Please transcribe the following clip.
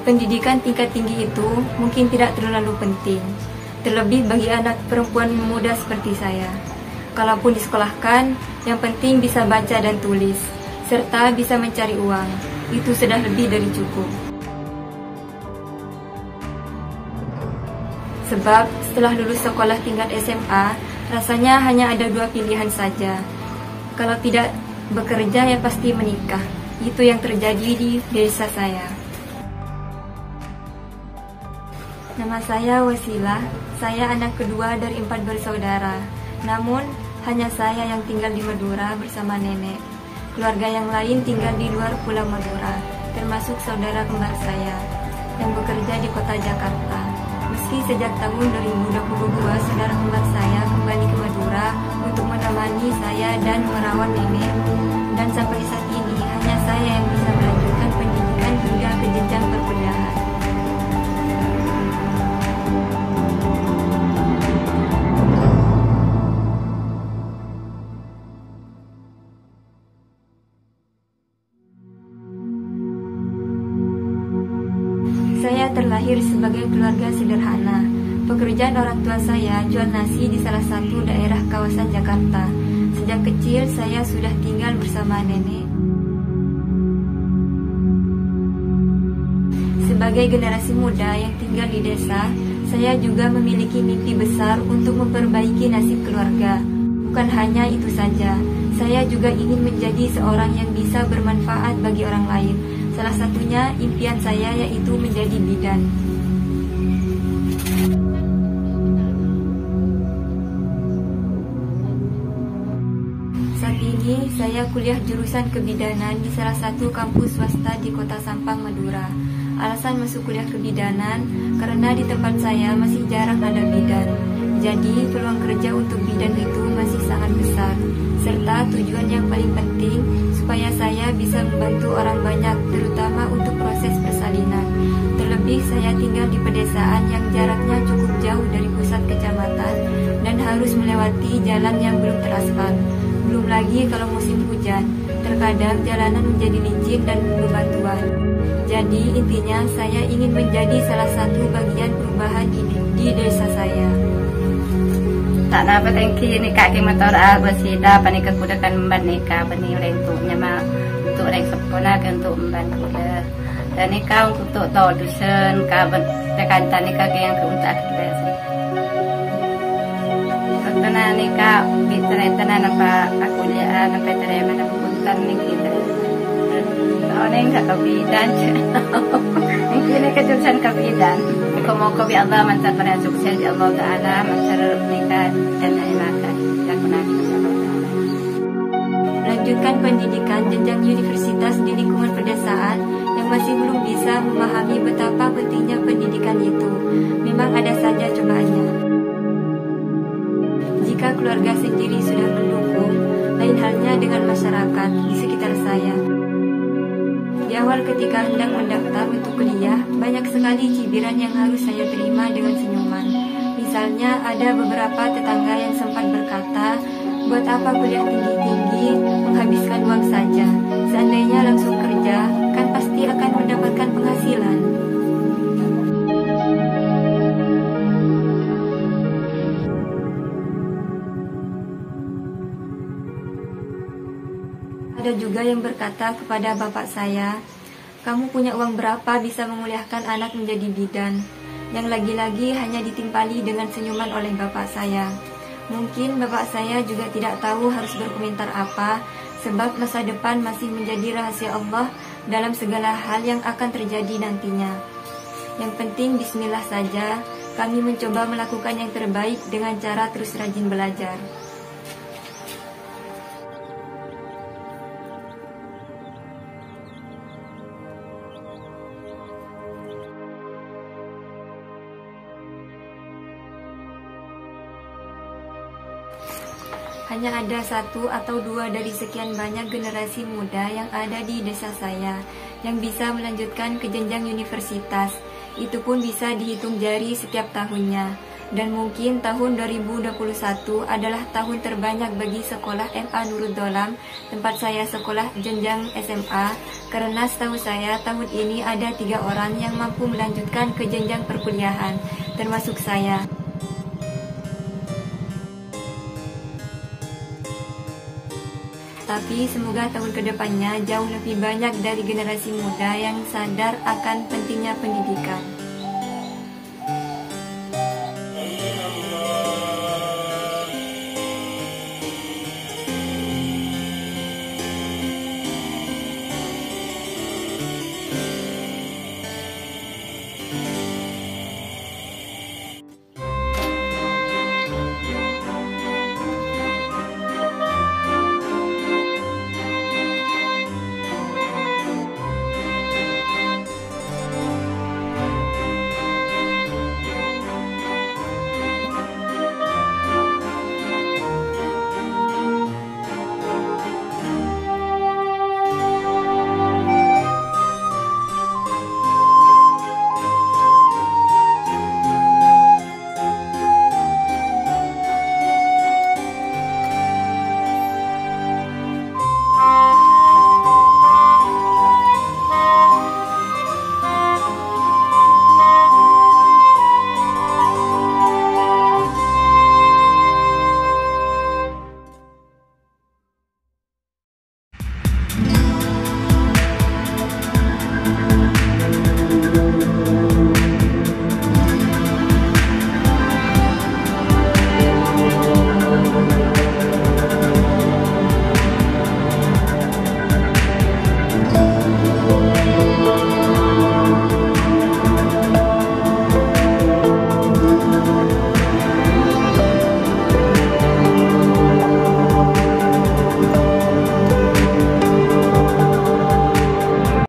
Pendidikan tingkat tinggi itu mungkin tidak terlalu penting, terlebih bagi anak perempuan muda seperti saya. Kalaupun disekolahkan, yang penting bisa baca dan tulis, serta bisa mencari uang. Itu sudah lebih dari cukup. Sebab setelah lulus sekolah tingkat SMA, rasanya hanya ada 2 pilihan saja. Kalau tidak bekerja, ya pasti menikah. Itu yang terjadi di desa saya. Nama saya Wasilah. Saya anak kedua dari 4 bersaudara. Namun, hanya saya yang tinggal di Madura bersama nenek. Keluarga yang lain tinggal di luar Pulau Madura, termasuk saudara kembar saya yang bekerja di kota Jakarta. Meski sejak tahun 2022 saudara kembar saya kembali ke Madura untuk menemani saya dan merawat nenek, dan sampai saat ini hanya saya yang bisa melanjutkan pendidikan hingga ke jenjang perkuliahan. Saya terlahir sebagai keluarga sederhana. Pekerjaan orang tua saya jual nasi di salah satu daerah kawasan Jakarta. Sejak kecil saya sudah tinggal bersama nenek. Sebagai generasi muda yang tinggal di desa, saya juga memiliki mimpi besar untuk memperbaiki nasib keluarga. Bukan hanya itu saja, saya juga ingin menjadi seorang yang bisa bermanfaat bagi orang lain. Salah satunya impian saya yaitu menjadi bidan. Saat ini saya kuliah jurusan kebidanan di salah satu kampus swasta di Kota Sampang, Madura. Alasan masuk kuliah kebidanan karena di tempat saya masih jarang ada bidan. Jadi peluang kerja untuk bidan itu masih sangat besar. Serta tujuan yang paling penting supaya saya bisa membantu orang banyak, terutama untuk proses persalinan. Terlebih saya tinggal di pedesaan yang jaraknya cukup jauh dari pusat kecamatan dan harus melewati jalan yang belum teraspal. Belum lagi kalau musim hujan, terkadang jalanan menjadi licin dan bebatuan. Jadi intinya saya ingin menjadi salah satu bagian perubahan di desa saya. Tak napa tangki ni kaki motor Wasilah panika kudakan menikah penilai untuknya mah untuk rek sepona untuk membantu dia. Dan nikah untuk tahu dusun kabar tekan nikah yang untuk aktivitas. Karena nikah bitana nampak aku lihat nampak terima nampak puntan ni kita. Orang yang tak bidan, ini kejutan kebidan. Moga bi Allah mantar pada sukses ya Allah Taala mantar nikah dan makan dan menanti Allah Taala. Lanjutkan pendidikan jenjang universitas di lingkungan pedesaan yang masih belum bisa memahami betapa pentingnya pendidikan itu. Memang ada saja cobaannya. Jika keluarga sendiri sudah mendukung, lain halnya dengan masyarakat di sekitar saya. Di awal ketika hendak mendaftar untuk kuliah, banyak sekali cibiran yang harus saya terima dengan senyuman. Misalnya ada beberapa tetangga yang sempat berkata, buat apa kuliah tinggi-tinggi, menghabiskan uang saja. Seandainya langsung kerja, kan pasti akan mendapatkan penghasilan. Ada juga yang berkata kepada bapak saya, kamu punya uang berapa bisa menguliahkan anak menjadi bidan? Yang lagi-lagi hanya ditimpali dengan senyuman oleh bapak saya. Mungkin bapak saya juga tidak tahu harus berkomentar apa, sebab masa depan masih menjadi rahasia Allah dalam segala hal yang akan terjadi nantinya. Yang penting bismillah saja, kami mencoba melakukan yang terbaik dengan cara terus rajin belajar. Hanya ada 1 atau 2 dari sekian banyak generasi muda yang ada di desa saya yang bisa melanjutkan ke jenjang universitas. Itu pun bisa dihitung jari setiap tahunnya. Dan mungkin tahun 2021 adalah tahun terbanyak bagi sekolah MA Nurul Dolam, tempat saya sekolah jenjang SMA, karena setahu saya tahun ini ada 3 orang yang mampu melanjutkan ke jenjang perkuliahan, termasuk saya. Tapi semoga tahun kedepannya jauh lebih banyak dari generasi muda yang sadar akan pentingnya pendidikan.